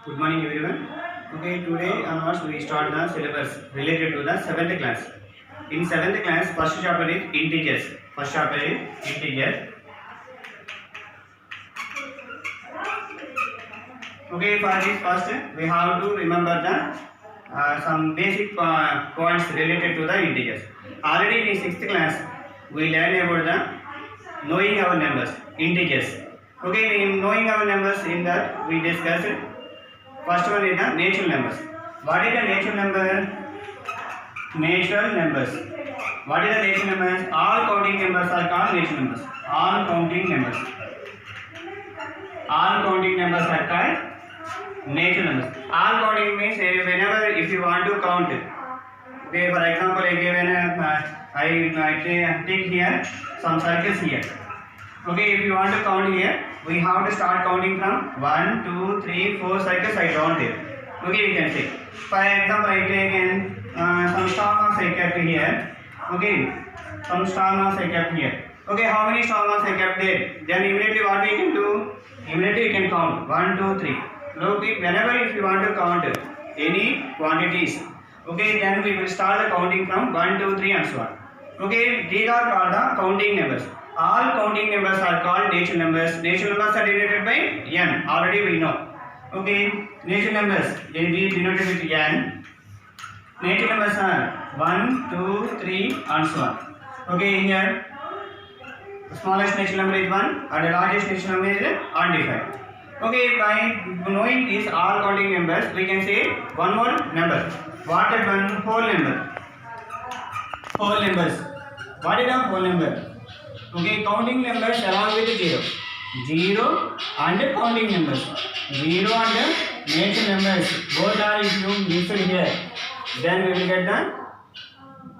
Good morning everyone. Okay, today onwards we start the syllabus related to the 7th class. In 7th class, first chapter is integers. First chapter is integers. Okay, for this first we have to remember the some basic points related to the integers. Already in 6th class we learned about the knowing our numbers, integers. Okay, in knowing our numbers, in that we discussed first one is the natural numbers. What is the natural number? Natural numbers. What is the natural numbers? All counting numbers are called natural numbers. All counting numbers. All counting numbers are called natural numbers. All counting means whenever if you want to count. Okay, for example, I given I take here some circles here. Okay, if you want to count here, we have to start counting from 1, 2, 3, 4 circles I drawn here. Okay, you can see. For example, I take in some star marks I kept here. Okay, some star marks I kept here. Okay, how many star marks I kept there? Then immediately what we can do? Immediately you can count 1, 2, 3. Look, whenever if you want to count any quantities, okay, then we will start the counting from 1, 2, 3 and so on. Okay, these are called the counting numbers. All counting numbers are called natural numbers. Natural numbers are denoted by n. Already we know. Okay, natural numbers they be denoted with n. Natural numbers are 1, 2, 3 and so on. Okay, here the smallest natural number is 1 and the largest natural number is undefined. Okay, by knowing these all counting numbers, we can say one more number. What is one? Whole number. Whole numbers. What is a whole number? Okay, counting numbers along with 0. 0 and counting numbers. 0 and natural numbers. Both are if you mix it here, then we will get the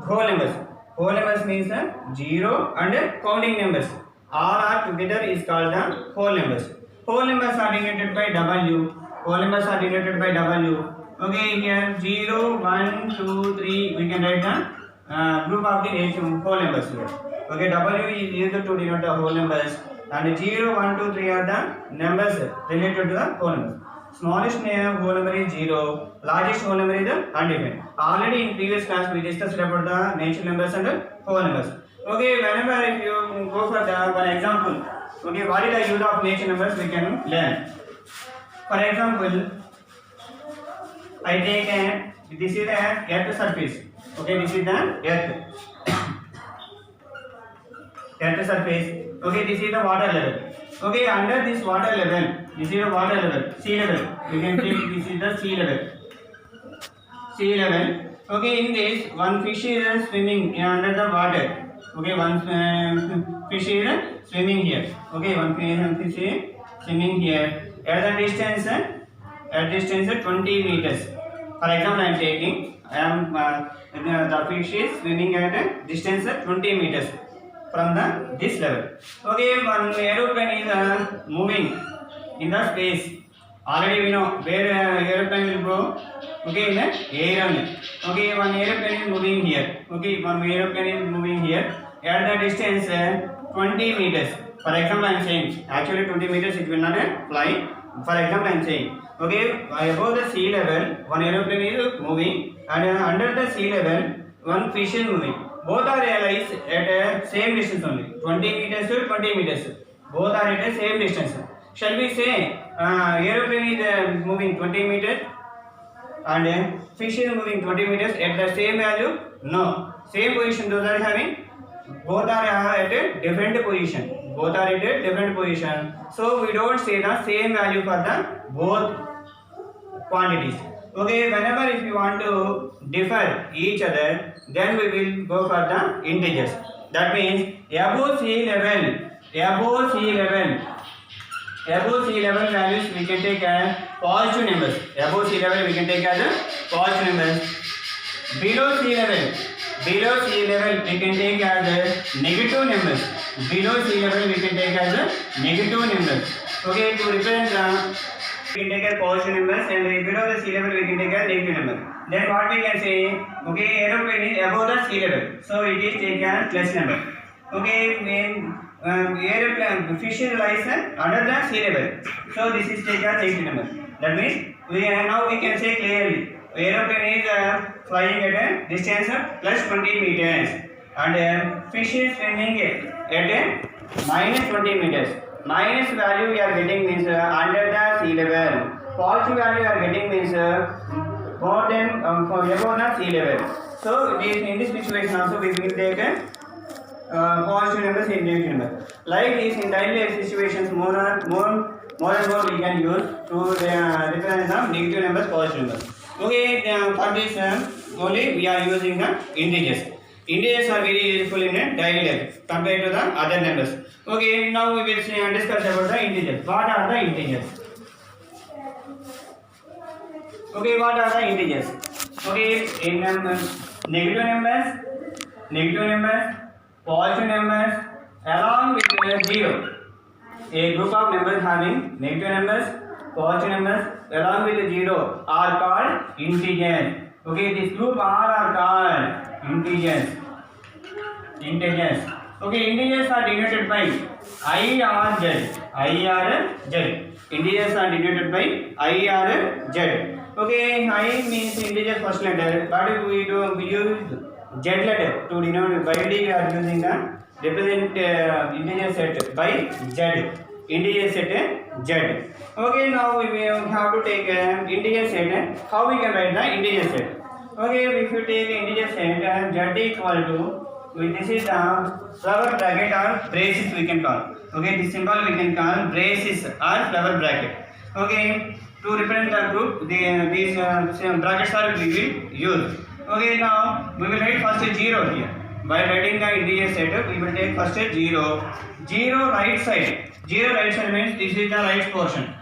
whole numbers. Whole numbers means 0 and counting numbers. All are together is called the whole numbers. Whole numbers are denoted by W. Whole numbers are denoted by W. Okay, here 0, 1, 2, 3. We can write the group of the whole numbers here. Okay, W is used to denote the whole numbers, and 0, 1, 2, 3 are the numbers related to the whole numbers. Smallest whole number is 0, largest whole number is undefined. Already in previous class we discussed about the natural numbers and whole numbers. Okay, whenever if you go for the one example, okay, what is the use of natural numbers we can learn. For example, I take this is the earth surface. Okay, this is the earth. Earth surface. Okay, this is the water level. Okay, under this water level, this is the water level, sea level. You can take this is the sea level. Sea level. Okay, in this one fish is swimming under the water. Okay, one fish is swimming here. Okay, one fish is swimming here. At the distance 20 meters. For example, I am taking. The fish is swimming at a distance 20 meters. From this level. Okay, one aeroplane is moving in the space. Already we know where aeroplane will go. Okay, in the air only. Okay, one aeroplane is moving here. Okay, one aeroplane is moving here at the distance 20 meters. For example, I am saying actually 20 meters it will not fly. For example, I am saying okay, above the sea level one aeroplane is moving, and under the sea level one fish is moving. Both are realized at a same distance only, 20 meters to 20 meters. Both are at a same distance. Shall we say aeroplane is moving 20 meters and fish is moving 20 meters at the same value? No. Same position those are having. Both are at a different position. Both are at a different position. So we don't say the same value for the both quantities. Okay, whenever if you want to differ each other, then we will go for the integers. That means above sea level values we can take as positive numbers. Above sea level we can take as positive numbers. Below sea level we can take as negative numbers. Below sea level we can take as negative numbers. Okay, to represent we can take as positive numbers, and below the sea level we can take as negative number. Then what we can say, okay, aeroplane is above the sea level, so it is taken as plus number. Okay, when aeroplane fish lies under the sea level, so this is taken as negative number. That means now we can say clearly aeroplane is flying at a distance plus 20 meters and fish is swimming at a minus 20 meters. Minus value we are getting means under the sea level. Positive value we are getting means more than above the sea level. So in this situation also we will take positive numbers and negative numbers. Like this in daily life situations, more and more we can use to represent the negative numbers, positive numbers. Okay, for this only we are using the integers. Integers are very useful in a daily life compared to the other numbers. Okay, now we will discuss about the integers. What are the integers? Okay, what are the integers? Okay, in negative numbers, positive numbers, along with 0. A group of numbers having negative numbers, positive numbers, along with 0 are called integers. Okay, this group are called integers. Okay, integers are denoted by I or Z. Integers are denoted by I or Z. Okay, I means integer first letter, but we use Z letter to denote. Widely we are using the represent integer set by Z. Integer set Z. Okay, now we have to take integer set. How we can write the integer set? Okay, if you take integer set Z equal to, this is the flower bracket or braces we can call. Okay, this symbol we can call braces or flower bracket. Okay, to represent the group, these brackets are we will use. Okay, now we will write first 0 here. By writing the integer set, we will take first 0. 0 right side. 0 right side means this is the right portion.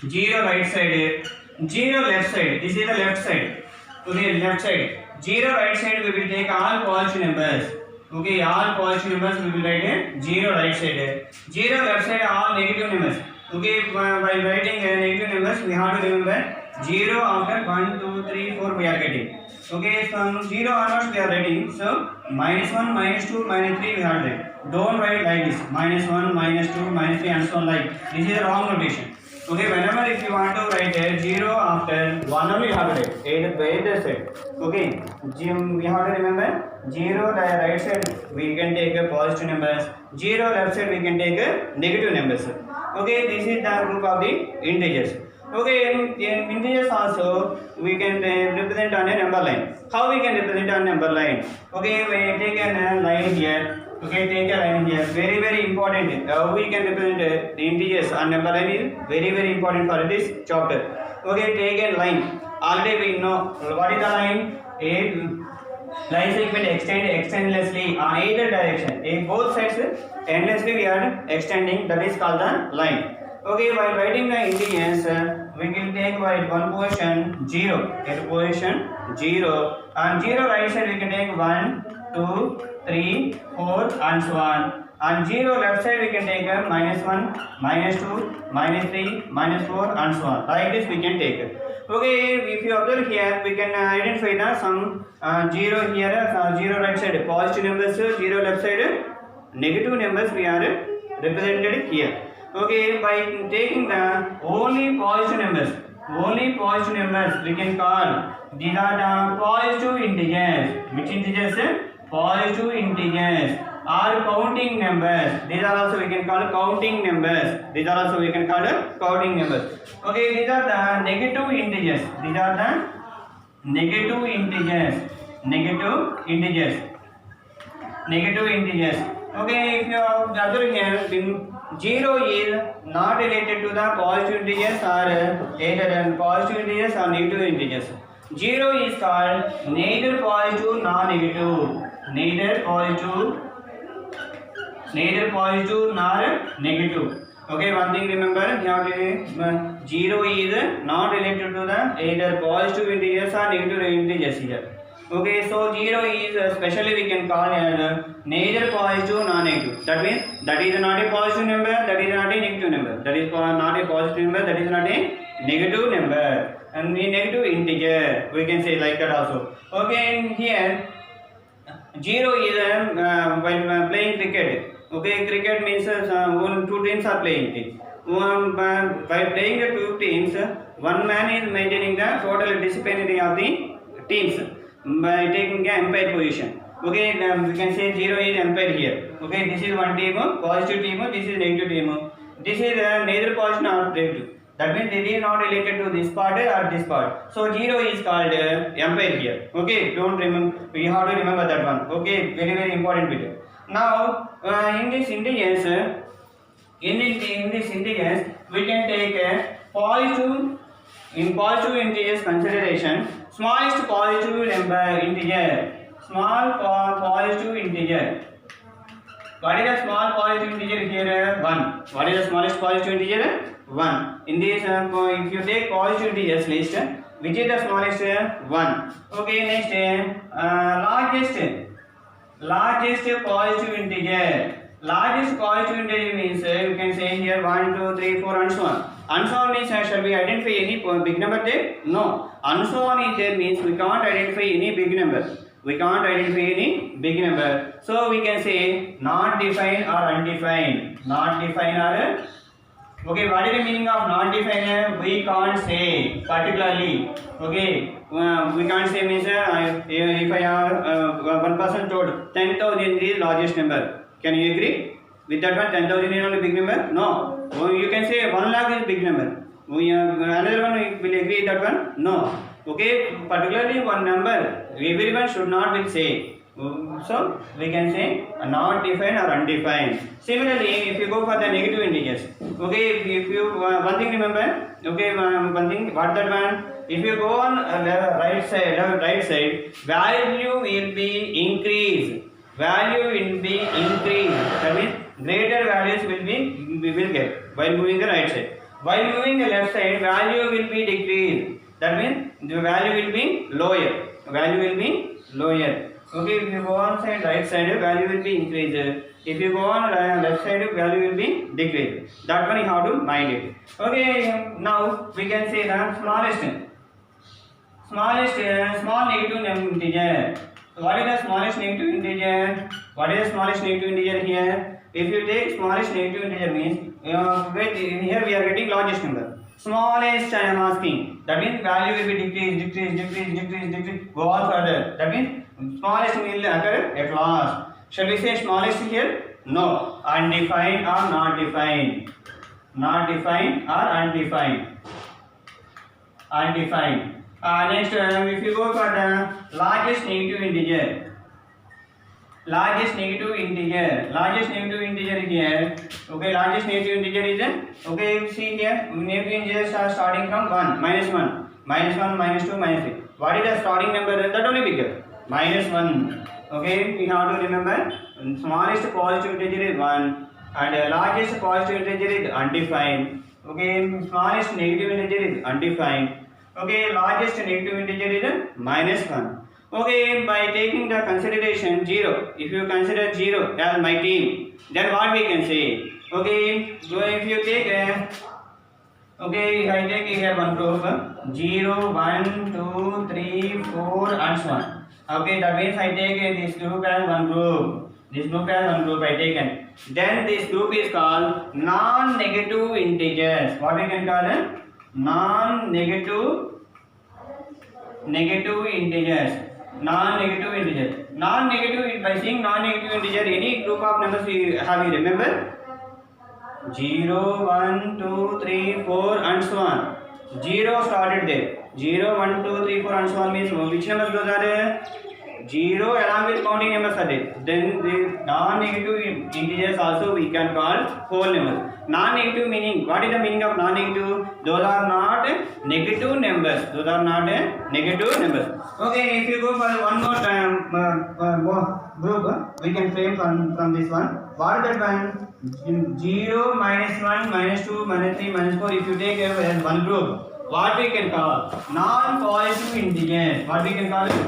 0 right side. 0 left side. This is the left side. Okay, left side. 0 right side we will take all positive numbers. Okay, all positive numbers we will write 0 right side. 0 left side all negative numbers. Okay, by writing negative numbers we have to remember 0 after 1, 2, 3, 4 we are getting. Okay, from 0 onwards we are writing. So minus 1, minus 2, minus 3 we have to write. Don't write like this. Minus 1, minus 2, minus 3 and so on like. This is the wrong notation. Okay, whenever if you want to write 0 after 1 only you have to write. Either side. Okay, we have to remember 0 right side we can take positive numbers. 0 left side we can take negative numbers. Okay, this is the group of the integers. Okay, in integers also we can represent on a number line. How we can represent on number line? Okay, we take a line here. Okay, take a line here. Very important. We can represent the integers on number line is very important for this chapter. Okay, take a line. Already we know what is the line. A line segment extend endlessly on either direction. In both sides endlessly we are extending. That is called the line. Okay, while writing the integers, we can take one position 0. At position 0 and 0 right side we can take 1, 2, 3, 4 and so on. And 0 left side we can take minus 1, minus 2, minus 3, minus 4 and so on. Like this we can take. Okay, if you observe here, we can identify some 0 here, 0 right side positive numbers, 0 left side negative numbers we are represented here. Okay, by taking the only positive numbers we can call, these are the positive integers. Which integers? Positive integers or counting numbers. These are also we can call counting numbers. Okay, these are the negative integers. Negative integers. Okay, if you observe here, 0 is not related to the positive integers or either positive integers or negative integers. 0 is called neither positive nor negative. Neither positive nor negative. Okay, one thing remember here, 0 is not related to the either positive integers or negative integers here. Okay, so 0 is especially we can call as neither positive nor negative. That means that is not a positive number, that is not a negative number. That is not a positive number, that is not a negative number. And the negative integer, we can say like that also. Okay, and here 0 is when playing cricket. Okay, cricket means two teams are playing. by playing the two teams, one man is maintaining the total disciplinary of the teams by taking the umpire position. Okay, we can say 0 is umpire here. Okay, this is one team, positive team, this is negative team. This is neither positive nor negative. That means it is not related to this part or this part. So 0 is called umpire here. Okay, don't remember. We have to remember that one. Okay, very very important video. Now in this integers, in this integers, we can take a positive. In positive integers consideration, smallest positive number integer. Small positive integer. What is the small positive integer here? 1. What is the smallest positive integer? 1. In this, if you take positive integers list, which is the smallest? 1. Okay, next, largest positive integer. Largest positive integer means you can say here 1, 2, 3, 4 and so on. And so on means shall we identify any big number there? No. And so on is there means we can't identify any big number. We can't identify any big number. So we can say not defined or undefined. Not defined or okay, what is the meaning of not defined? We can't say particularly. Okay, we can't say means if I have one person told 10,000 is largest number. Can you agree? With that one 10,000 is only big number? No. You can say 1 lakh is big number. Another one will agree that one? No. Okay, particularly one number, everyone should not will say. So we can say not defined or undefined. Similarly, if you go for the negative integers, okay, if you one thing remember, okay, one thing, what that one? If you go on right side, value will be increased. Value will be increased. That means greater values we will get while moving the right side. While moving the left side, value will be decreased. That means the value will be lower. Value will be lower. Okay, if you go on right side, value will be increased. If you go on left side, value will be decreased. That one you have to mind it. Okay, now we can say the small negative integer. What is the smallest negative integer? What is the smallest negative integer here? If you take smallest negative integer means here we are getting largest number. Smallest I am asking. That means value will be decrease. Go on further. That means smallest will occur at last. Shall we say smallest here? No. Undefined or not defined. Not defined or undefined. Undefined. Next, if you go for the largest negative integer. Largest negative integer here. Okay, largest negative integer is okay. See here, negative integers are starting from 1, -1, -2, -3. What is the starting number? That only bigger. -1. Okay, we have to remember smallest positive integer is 1 and largest positive integer is undefined. Okay, smallest negative integer is undefined. Okay, largest negative integer is -1. Okay, by taking the consideration 0, if you consider 0 as my team, then what we can say? Okay, so if you take okay, I take here one group 0, 1, 2, 3, 4 and so on. Okay, that means I take this group as one group. This group as one group I taken. Then this group is called non-negative integers. What we can call it? Non-negative integers. Non-negative integer. Non-negative, by saying non-negative integer, any group of numbers we have you remember? 0, 1, 2, 3, 4 and so on. 0 started there. 0, 1, 2, 3, 4 and so on means which numbers those are there? 0 along with counting numbers are there. Then the non-negative integers also we can call whole numbers. Non-negative meaning, what is the meaning of non-negative? Those are not negative numbers. Those are not negative numbers. Okay, if you go for one more time group, we can frame from this one. What is that one? 0, -1, -2, -3, -4. If you take as one group, what we can call? Non-positive integers. What we can call it?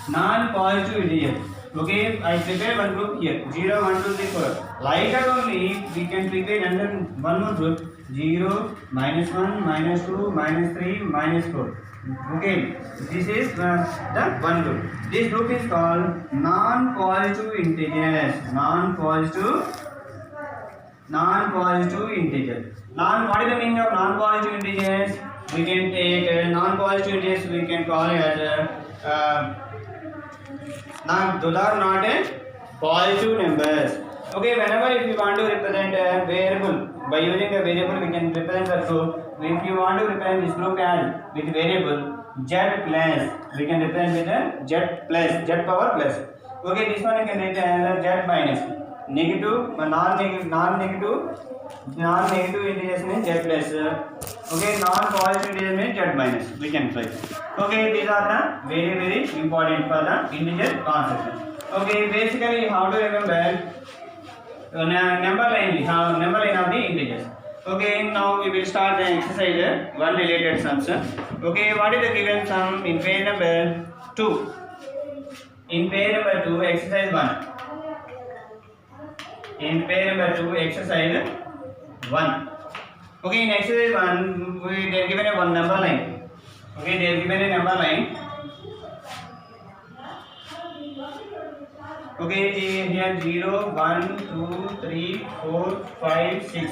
Non-positive integers. Okay, I prepare one group here. 0, 1, 2, 3, 4. Like that only, we can prepare another one more group. 0, -1, -2, -3, -4. Okay, this is the one group. This group is called non-positive integers. Non-positive non-positive integer. What is the meaning of non-positive integers? We can take non-positive integers. We can call it as those are not positive numbers. Okay, whenever if you want to represent a variable by using a variable, we can represent the group. If you want to represent this group as with variable z plus, we can represent with a z plus, z power plus. Okay, this one you can write as z minus. Negative, non-negative integers means z plus. Okay, non-positive integers means z minus. We can write. Okay, these are the very important for the integer concept. Okay, basically how to remember number line of the integers. Okay, now we will start the exercise one related sums. Okay, what is the given sum in page number 2? In page number 2, exercise 1. In page number 2, exercise 1. Okay, in exercise 1, they are given a one number line. Okay, they are given a number line. Okay, here 0, 1, 2, 3, 4, 5, 6.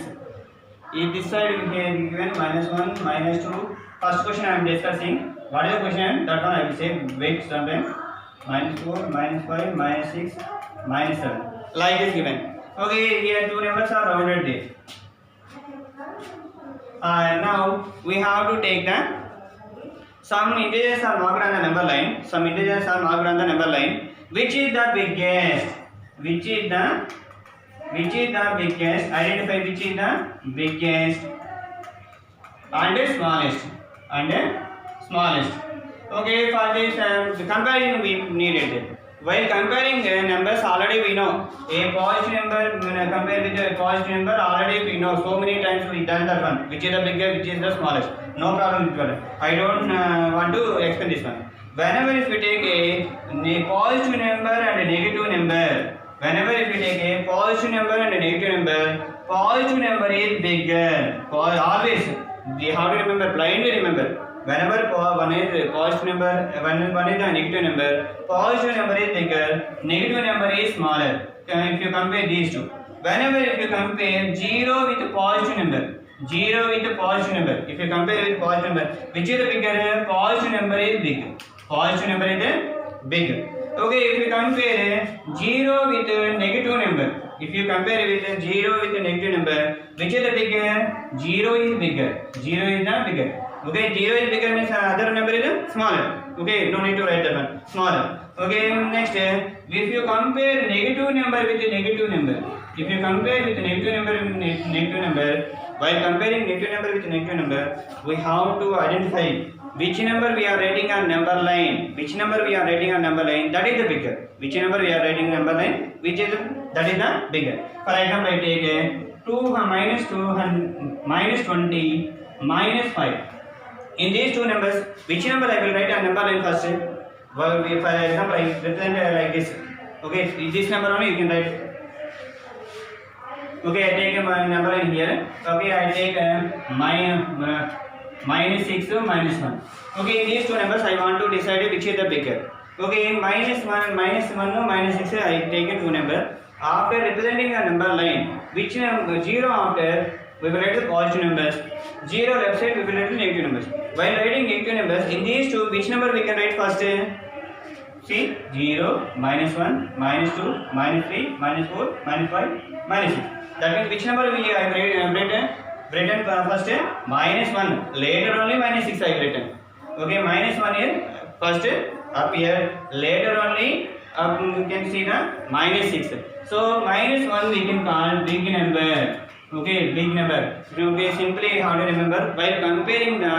In this side we have given -1, -2. First question I am discussing. What is the question? That one I will say. Wait sometime. -4, -5, -6, -7. Like is given. Okay, here two numbers are rounded there. Now we have to take the some integers are marked on the number line. Some integers are marked on the number line. Which is the biggest? Which is the biggest? Identify which is the biggest and smallest. Okay, for this the comparison we needed. While comparing numbers, already we know a positive number compared with a positive number. Already we know so many times we done that one. Which is the biggest? Which is the smallest? No problem with that. I don't want to explain this one. Whenever if we take a positive number and a negative number, whenever if we take a positive number and a negative number, positive number is bigger. Always, how to remember? Blindly remember. Whenever one is positive number, one is a negative number, positive number is bigger, negative number is smaller. If you compare these two, whenever if you compare 0 with positive number, 0 with positive number, if you compare with positive number, which is the bigger? Positive number is bigger. Positive number is bigger. Okay, if you compare 0 with negative number, if you compare with 0 with negative number, which is the bigger? 0 is bigger. 0 is the bigger. Okay, 0 is bigger means other number is smaller. Okay, no need to write that one. Smaller. Okay, next, if you compare negative number with negative number, if you compare with negative number with negative number, while comparing negative number with negative number, we have to identify which number we are writing on number line. Which number we are writing on number line, that is the bigger. Which number we are writing number line, that is the bigger. For example, I take 2 minus 2 and minus 20 minus 5. In these two numbers, which number I will write on number line first? Well, for example, I represent like this. Okay, this number only you can write. Okay, I take a number line here. Okay, I take minus 6 to minus 1. Okay, in these two numbers, I want to decide which is the bigger. Okay, minus 1 to minus 6, I take a two number. After representing a number line, which number 0 after, we will write the positive numbers. 0 left side, we will write the negative numbers. While writing negative numbers, in these two, which number we can write first? See, 0, minus 1, minus 2, minus 3, minus 4, minus 5, minus 6. That means which number we have written first? Minus 1. Later only minus 6 I have written. Okay, minus 1 is first up here. Later only you can see the minus 6. So minus 1 we can call big number. Okay, big number. Okay, simply how to remember? While comparing the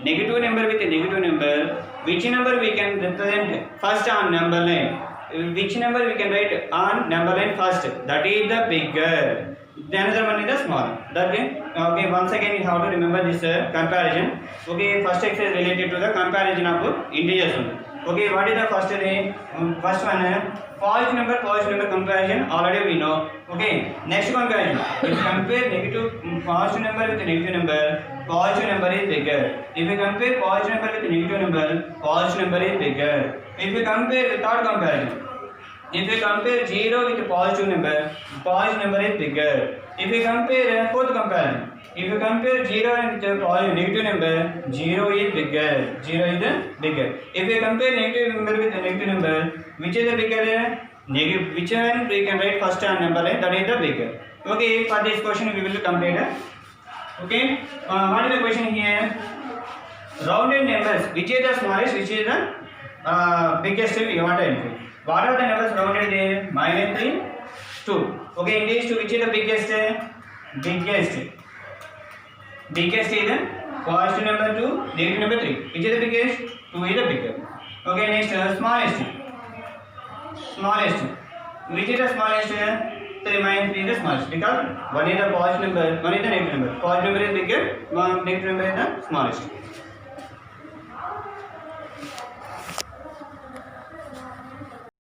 negative number with a negative number, which number we can represent first on number line? Which number we can write on number line first? That is the bigger. The another one is the small. Okay, once again you have to remember this comparison. Okay, first exercise related to the comparison of integers. Okay, what is the first one? First one, positive number comparison. Already we know. Okay, next comparison. If you compare positive number with negative number, positive number is bigger. If you compare positive number with negative number, positive number is bigger. If you compare the third comparison, If you compare 0 with a positive number is bigger. If you compare fourth comparison, if you compare 0 with a negative number, 0 is bigger. 0 is bigger. If you compare negative number with a negative number, which is the bigger? Negative. Which one we can write first number? That is the bigger. Okay. For this question we will complete. Okay. What is the question here? Rounded numbers. Which is the smallest? Which is the biggest? You want to input. What are the numbers rounded there? -3, 2. Okay, in these two, which is the biggest? Biggest is the positive number 2, negative number 3. Which is the biggest? 2 is the bigger. Okay, next smallest. Which is the smallest? 3 minus 3 is the smallest, because one is the positive number, one is the negative number. Positive number is bigger, one negative number is the smallest.